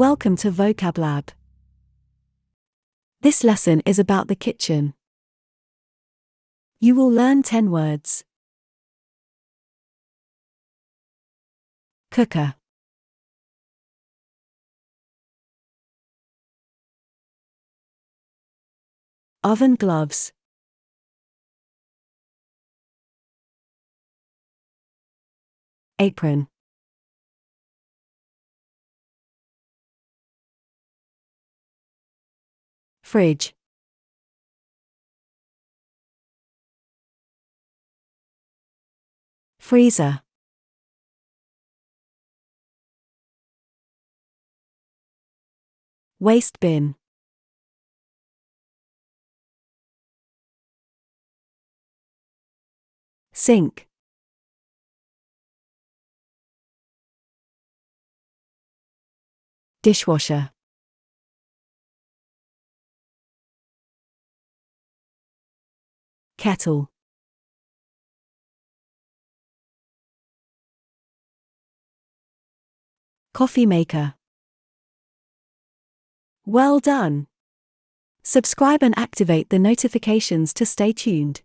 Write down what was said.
Welcome to Vocab Lab. This lesson is about the kitchen. You will learn 10 words. Cooker, oven gloves, apron, fridge, freezer, waste bin, sink, dishwasher, kettle, coffee maker. Well done! Subscribe and activate the notifications to stay tuned.